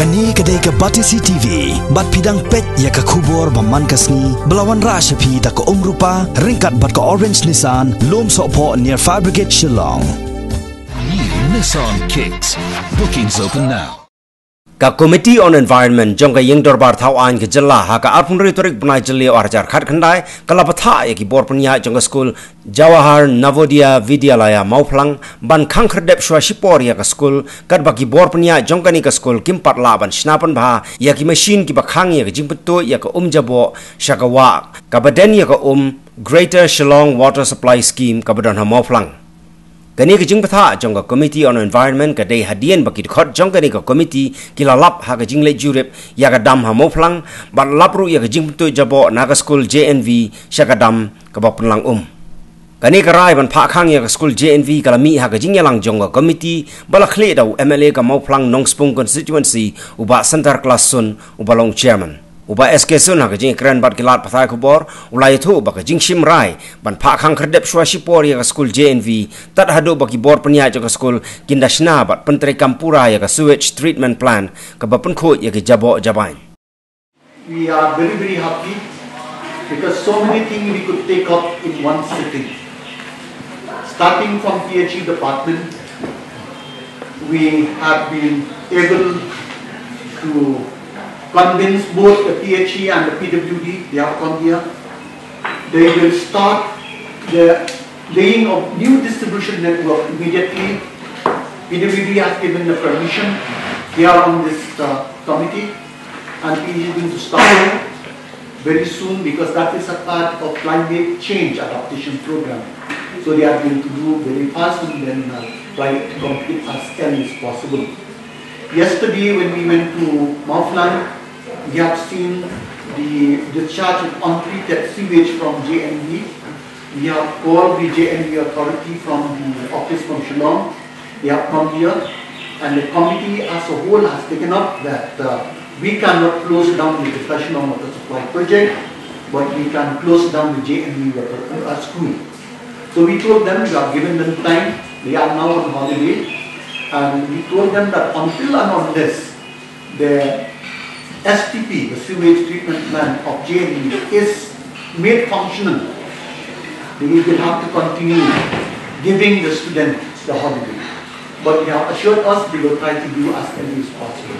Kani kadai ka Batisi TV, bat pidang pet ya ka kubor baman kasni, belawan rasha pi da ka umrupa, ringkat bat ka Orange Nissan, lom sopo near Fabricate Shillong. New Nissan Kicks. Bookings open now. Ka Committee on Environment jong ka yeng dorbar thawan ke jella ha ka arpun retorik banai jeli arjar khat khandai kala patha ya ki bor punya jong ka school Jawahar Navodaya Vidyalaya Mauplang ban khang khrdep shwa shipor ya ka school kat baki bor punya jong ka ni ka school kimpat la ban shnapan bha ya ki machine ki bakhang ya ka jingputto ya ka jabo shakawa ka baden ya ka Greater Shillong Water Supply Scheme ka badan ha Mauplang. Kani ka jing patha jong ka Committee on Environment ka dei hadian baki khot jong kani ka committee kila lap ha ka jing le jurep ya ka dam ha Mauplang ban lapru ya ka jing putu jabo na ka school JNV sya ka dam ka ba punlang Kani ka rai ban pha khang ya ka school JNV kala mi ha ka jing yalang jong ka committee bala khle dau MLA ka Mauplang Nongspung constituency uba center class sun uba long chairman uba SK sun ha ka jing kran bat kilat pathai khobor ulai thu ba ka jing shim rai ban pha khang khrdep shwa shipor ya ka school JNV tat hadu baki bor penya ja ka school kindashna bat pentre kampura ya ka sewage treatment plant ka ba pun kho ya ka jabo jabain. We are very, very happy because so many things we could take up in one sitting. Starting from PHE department, we have been able to convince both the PHE and the PWD, they have come here. They will start the laying of new distribution network immediately. PWD has given the permission here on this committee, and PHE is going to start very soon because that is a part of climate change adaptation program. So they are going to do very fast and then try to complete as early as possible. Yesterday when we went to Mauplang, we have seen the discharge of untreated sewage from JNV. We have called the JNV authority from the office from Shillong. They have come here and the committee as a whole has taken up that we cannot close down the discussion on water supply project, but we can close down the JNV water school. So we told them, we have given them time, they are now on holiday, and we told them that until and unless the STP, the sewage treatment plant of JNV, is made functional, they will have to continue giving the students the holiday. But they have assured us they will try to do as early as possible.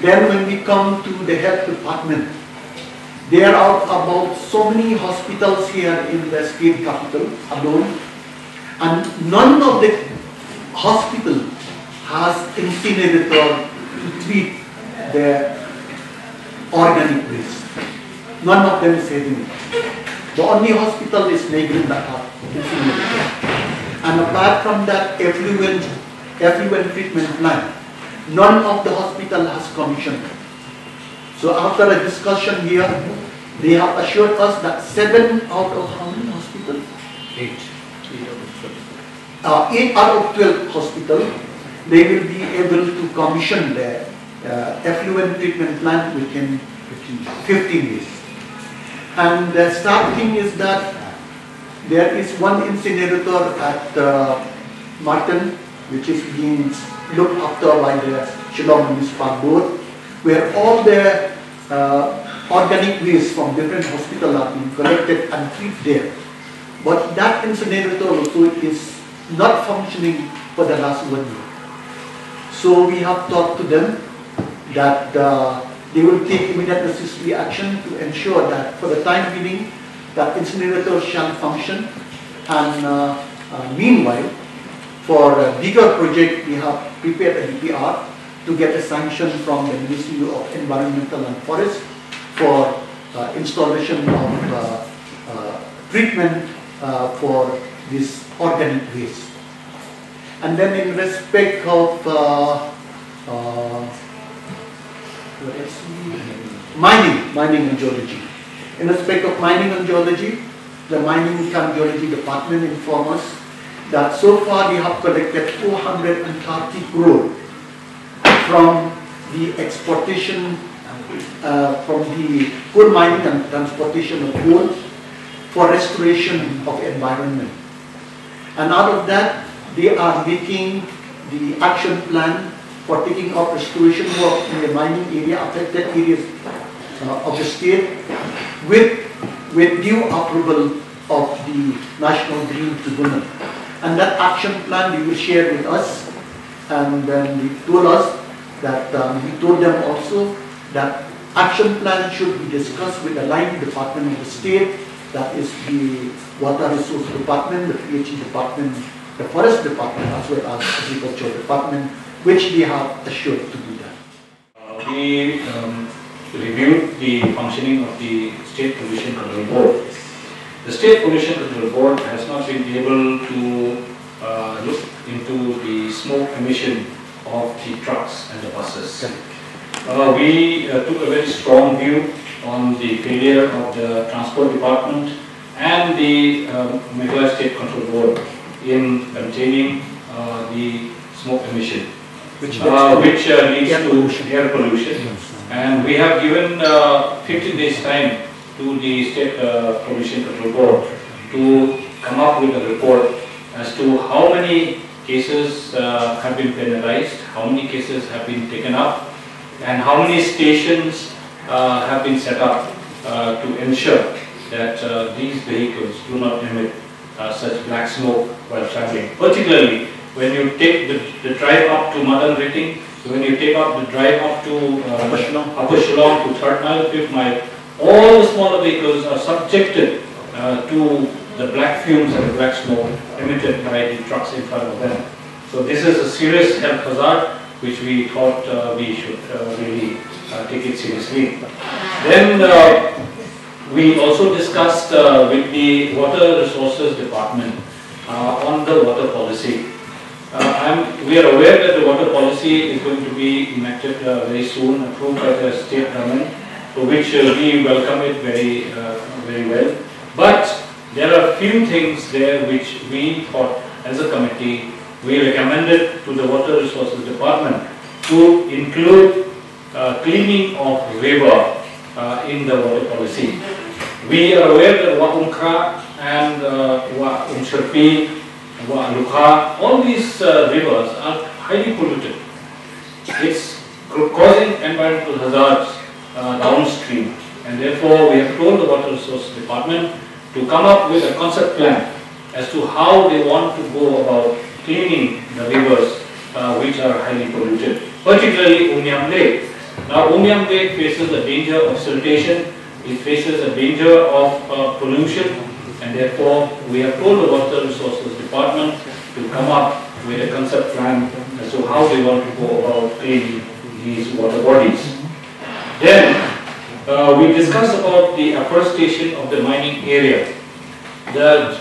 Then when we come to the health department, there are about so many hospitals here in the state capital alone, and none of the hospital has incinerator to treat the organic waste. None of them is having it. The only hospital is Negrin that have incinerator. And apart from that effluent treatment plant, none of the hospital has commissioned. So after a discussion here, they have assured us that 7 out of how many hospitals? 8 out of 12 hospitals, they will be able to commission the effluent treatment plant within 15 days. And the sad thing is that there is one incinerator at Martin, which is being looked after by the Shillong Municipal Board, where all the organic waste from different hospitals are being collected and treated there. But that incinerator also is not functioning for the last 1 year. So we have talked to them that they will take immediate necessary action to ensure that for the time being that incinerator shall function. And meanwhile, for a bigger project, we have prepared a DPR to get a sanction from the Ministry of Environmental and Forest for installation of treatment for this organic waste. And then in respect of mining and geology. In respect of mining and geology, the Mining and Geology Department informed us that so far they have collected 430 crore from the exportation, from the coal mining and transportation of coal for restoration of environment. And out of that, they are making the action plan for taking up restoration work in the mining area, affected areas of the state, with due approval of the National Green Tribunal. And that action plan they will share with us, and then they told us that we told them also that action plan should be discussed with the line department of the state, that is the Water Resource Department, the PHE Department, the Forest Department, as well as Agriculture Department, which they have assured to be done. We reviewed the functioning of the State Pollution Control Board. The State Pollution Control Board has not been able to look into the smoke emission of the trucks and the buses. We took a very strong view on the failure of the Transport Department and the Meghalaya State Control Board in containing the smoke emission, which leads to air pollution. And we have given 15 days time to the State Pollution Control Board to come up with a report as to how many cases have been penalized, how many cases have been taken up, and how many stations have been set up to ensure that these vehicles do not emit such black smoke while traveling. Particularly when you take the drive up to Madan Rating, when you take up the drive up to Upper Shillong to 3rd mile, 5th mile, all the smaller vehicles are subjected to the black fumes and the black smoke emitted by the trucks in front of them. So this is a serious health hazard which we thought we should really take it seriously. Then we also discussed with the Water Resources Department on the water policy. We are aware that the water policy is going to be enacted very soon, approved by the state government, for which we welcome it very well. But there are few things there which we thought as a committee, we recommended to the Water Resources Department to include cleaning of river in the water policy. We are aware that Wa Umkra and Wa Umsharpi, Wa Lukha, all these rivers are highly polluted. It's causing environmental hazards downstream, and therefore we have told the Water Resources Department to come up with a concept plan as to how they want to go about cleaning the rivers which are highly polluted, particularly Umiam Lake. Now Umiam Lake faces a danger of siltation, it faces a danger of pollution, and therefore we have told the Water Resources Department to come up with a concept plan as to how they want to go about cleaning these water bodies. Then we discussed about the afforestation of the mining area. That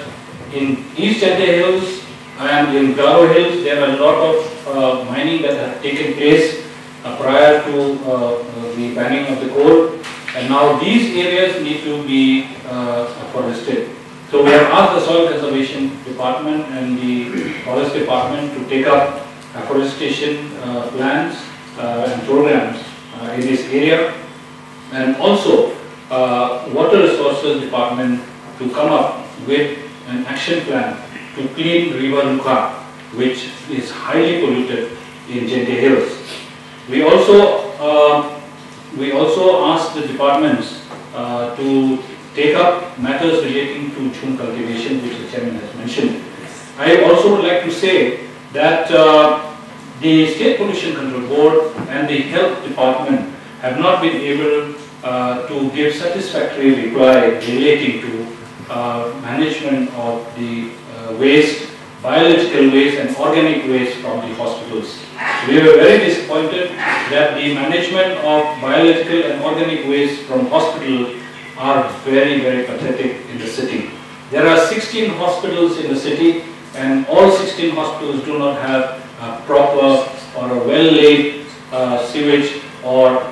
in East Chante Hills and in Garo Hills there are a lot of mining that have taken place prior to the banning of the coal, and now these areas need to be afforested. So we have asked the Soil Conservation Department and the Forest Department to take up afforestation plans and programs in this area, and also Water Resources Department to come up with an action plan to clean River Lukha, which is highly polluted in Chante Hills. We also asked the departments to take up matters relating to chum cultivation, which the chairman has mentioned. I also would like to say that the State Pollution Control Board and the Health Department have not been able to give satisfactory reply relating to management of the waste, biological waste and organic waste from the hospitals. We were very disappointed that the management of biological and organic waste from hospitals are very, very pathetic in the city. There are 16 hospitals in the city, and all 16 hospitals do not have a proper or a well-laid sewage or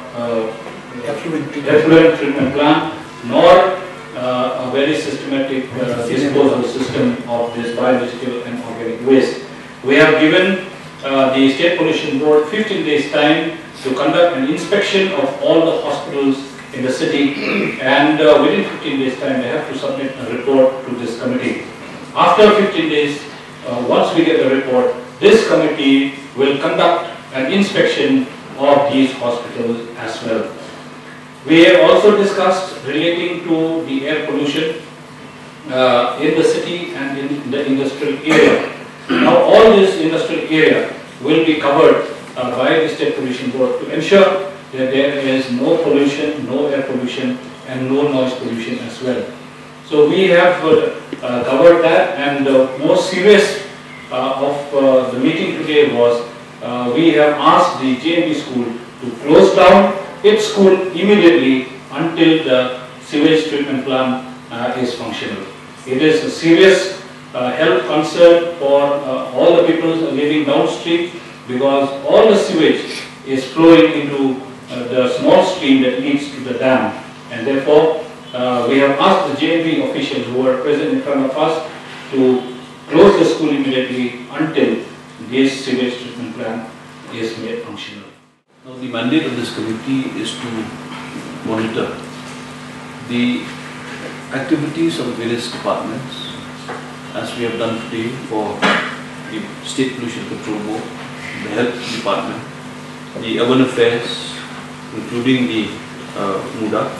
effluent treatment plant, nor a very systematic disposal system of this biological and organic waste. We have given the State Pollution Board 15 days time to conduct an inspection of all the hospitals in the city, and within 15 days time they have to submit a report to this committee. After 15 days, once we get the report, this committee will conduct an inspection of these hospitals as well. We have also discussed relating to the air pollution in the city and in the industrial area. Now all this industrial area will be covered by the State Pollution Board to ensure that there is no pollution, no air pollution and no noise pollution as well. So we have covered that, and the most serious of the meeting today was we have asked the JNB school to close down its school immediately until the sewage treatment plant is functional. It is a serious health concern for all the people living downstream, because all the sewage is flowing into the small stream that leads to the dam, and therefore we have asked the JNB officials who are present in front of us to close the school immediately until this sewage treatment plant is made functional. Now the mandate of this committee is to monitor the activities of various departments, as we have done today for the State Pollution Control Board, the Health Department, the Urban Affairs, including the MUDA,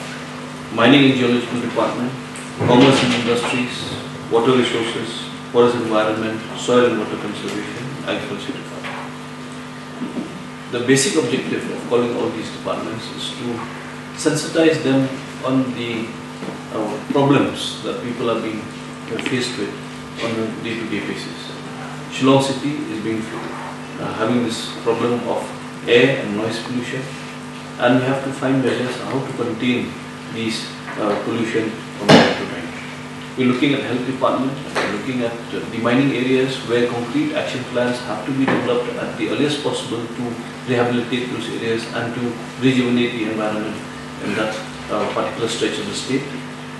Mining and Geological Department, Commerce and Industries, Water Resources, Forest Environment, Soil and Water Conservation, Agriculture Department. The basic objective of calling all these departments is to sensitize them on the problems that people are being faced with on a day-to-day basis. Shillong City is being having this problem of air and noise pollution, and we have to find measures how to contain these pollution from time to time. We're looking at health department, we're looking at the mining areas where concrete action plans have to be developed at the earliest possible to rehabilitate those areas and to rejuvenate the environment in that particular stretch of the state.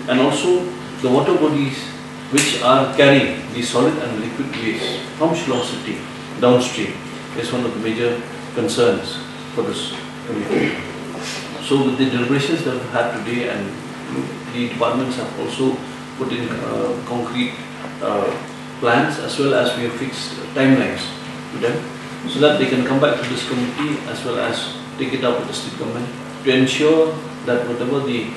And also the water bodies which are carrying the solid and liquid waste from Shillong City downstream is one of the major concerns for this committee. So with the deliberations that we've had today, and the departments have also put in concrete plans, as well as we have fixed timelines to them, so that they can come back to this committee as well as take it up with the state government to ensure that whatever the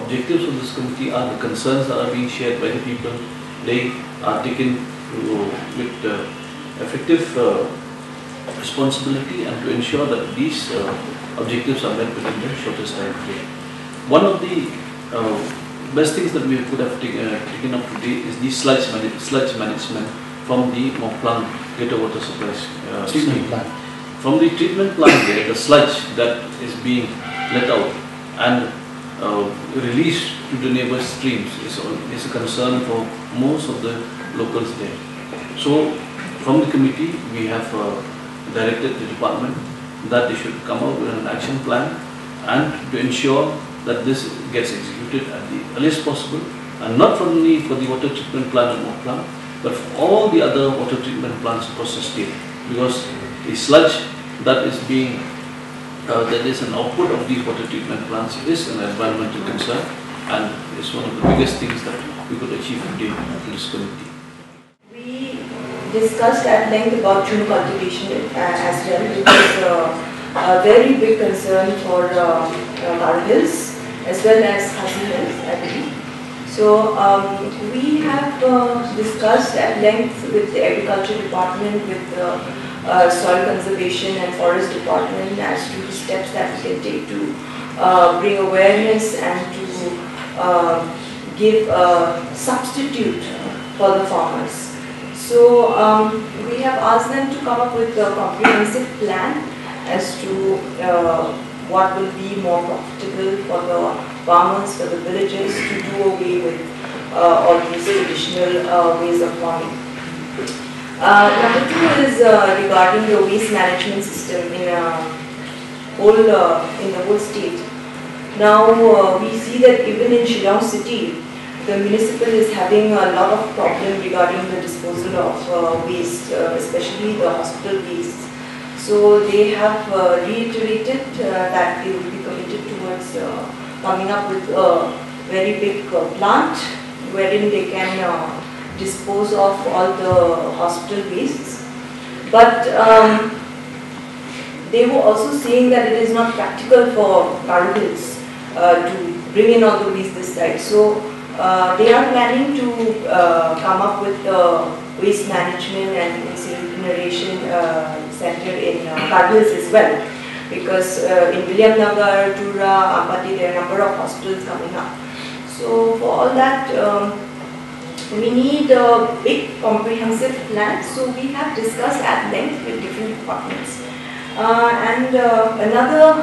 objectives of this committee are, the concerns that are being shared by the people, they are taken with effective responsibility, and to ensure that these objectives are met within the shortest time frame. One of the best things that we could have taken up today is the sludge management from the Mokplang Greater Water Supply Scheme. From the treatment plant there, the sludge that is being let out and released to the neighbor streams is a concern for most of the locals there. So from the committee, we have directed the department that they should come out with an action plan, and to ensure that this gets executed at the earliest possible, and not only for the water treatment plant at Mokplang, but for all the other water treatment plants across the state, because the sludge that is being that is an output of these water treatment plants is an environmental concern, and is one of the biggest things that we could achieve today in this committee. We discussed at length about June cultivation as well, which is a very big concern for Garo Hills as well as Khasi Hills, I believe. So we have discussed at length with the Agriculture Department, with the Soil Conservation and Forest Department as to the steps that we can take to bring awareness and to give a substitute for the farmers. So we have asked them to come up with a comprehensive plan as to what will be more profitable for the farmers, for the villagers, to do away with all these traditional ways of farming. Number two is regarding the waste management system in the whole state. Now we see that even in Shillong City, the municipal is having a lot of problem regarding the disposal of waste, especially the hospital waste. So they have reiterated that they will be committed towards coming up with a very big plant wherein they can dispose of all the hospital wastes. But they were also saying that it is not practical for Garo Hills to bring in all the waste this side. So they are planning to come up with the waste management and incineration center in Garo Hills as well. Because in William Nagar, Tura, Ampati, there are a number of hospitals coming up. So for all that, we need a big comprehensive plan. So we have discussed at length with different departments. Another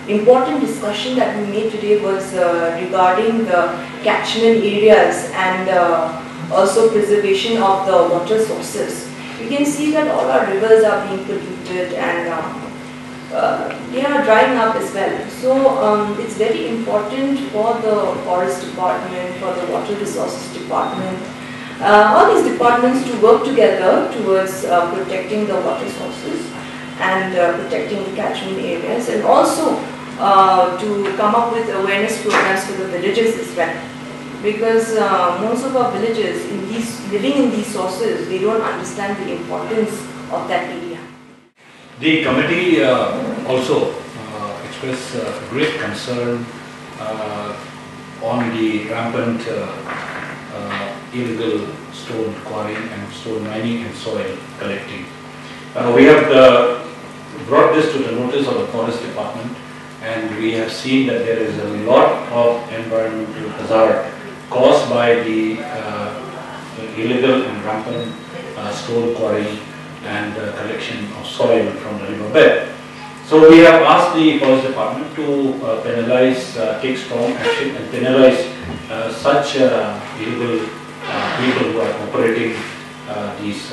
important discussion that we made today was regarding the catchment areas and also preservation of the water sources. You can see that all our rivers are being polluted and they are drying up as well. So it's very important for the forest department, for the water resources department, all these departments to work together towards protecting the water sources and protecting the catchment areas, and also to come up with awareness programs for the villages as well. Because most of our villages living in these sources, they don't understand the importance of that area. The committee also expressed great concern on the rampant illegal stone quarrying and stone mining and soil collecting. We have brought this to the notice of the Forest Department, and we have seen that there is a lot of environmental hazard caused by the illegal and rampant stone quarrying and collection of soil from the riverbed. So we have asked the Forest Department to penalize, take strong action and penalize such illegal people who are operating these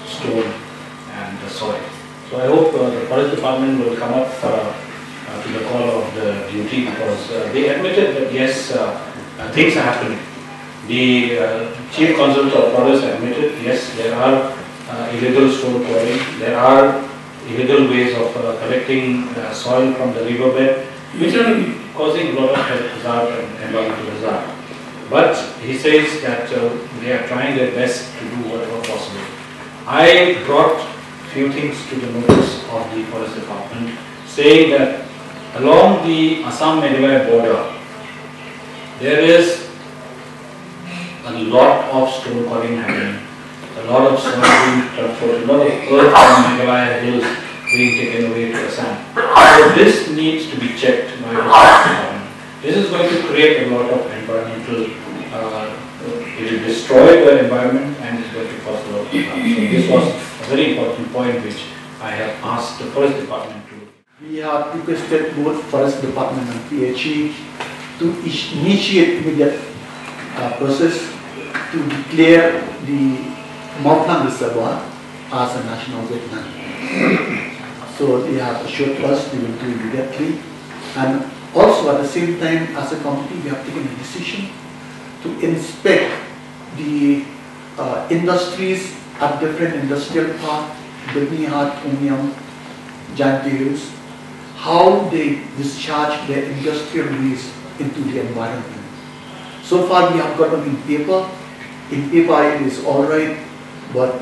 stone and the soil. So I hope the Forest Department will come up to the call of the duty, because they admitted that yes, things are happening. The Chief Consultant of Forest admitted yes, there are illegal stone quarrying, there are illegal ways of collecting soil from the riverbed, which are causing a lot of health hazard and environmental hazard. But he says that they are trying their best to do whatever possible. I brought few things to the notice of the Forest Department, saying that along the Assam-Meghalaya border, there is a lot of stone quarrying happening, a lot of soil being transported, a lot of earth from Meghalaya hills being taken away to Assam. So this needs to be checked by the Forest Department. This is going to create a lot of environmental, it will destroy the environment and it's going to cause a lot of harm. So this was a very important point which I have asked the Forest Department to. We have requested both Forest Department and PHE to initiate immediate process to declare the Mauplang Reservoir as a national wetland. So they have assured us they will do immediately, and also at the same time as a committee we have taken a decision to inspect the industries at different industrial parks, Birmingham, Union, Jantius, how they discharge their industrial waste into the environment. So far we have gotten in paper. In paper it is alright, but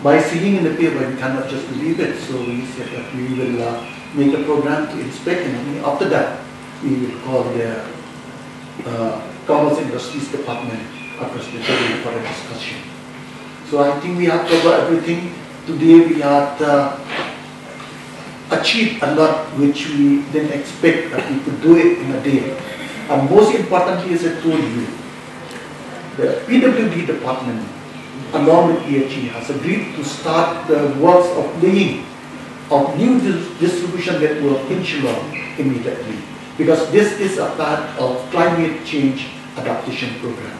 by seeing in the paper we cannot just believe it. So we said that we will make a program to inspect, and after that we will call the Commerce Industries Department across the table for a discussion. So I think we have covered everything. Today we have achieved a lot which we didn't expect that we could do it in a day. And most importantly, as I told you, the PWD department along with PHE has agreed to start the works of laying of new distribution network in Shillong immediately, because this is a part of climate change adaptation program.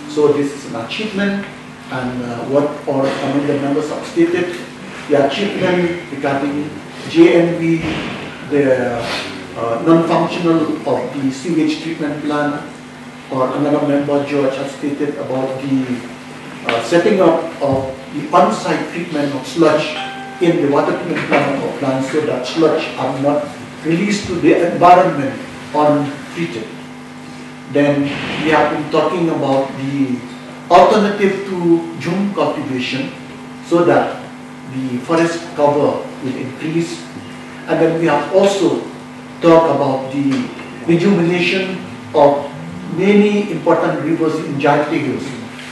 So this is an achievement, and what all among the members have stated, the achievement regarding JNV, the non-functional of the sewage treatment plant, or another member, George, has stated about the setting up of the on-site treatment of sludge in the water treatment plant or plants, so that sludge are not released to the environment untreated. Then we have been talking about the alternative to jhum cultivation, so that the forest cover will increase. And then we have also talked about the rejuvenation of many important rivers in Jayantী Hills,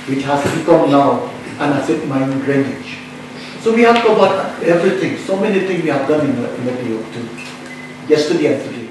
which has become now an acid mine drainage. So we have covered everything, so many things we have done in the day or two, yesterday and today.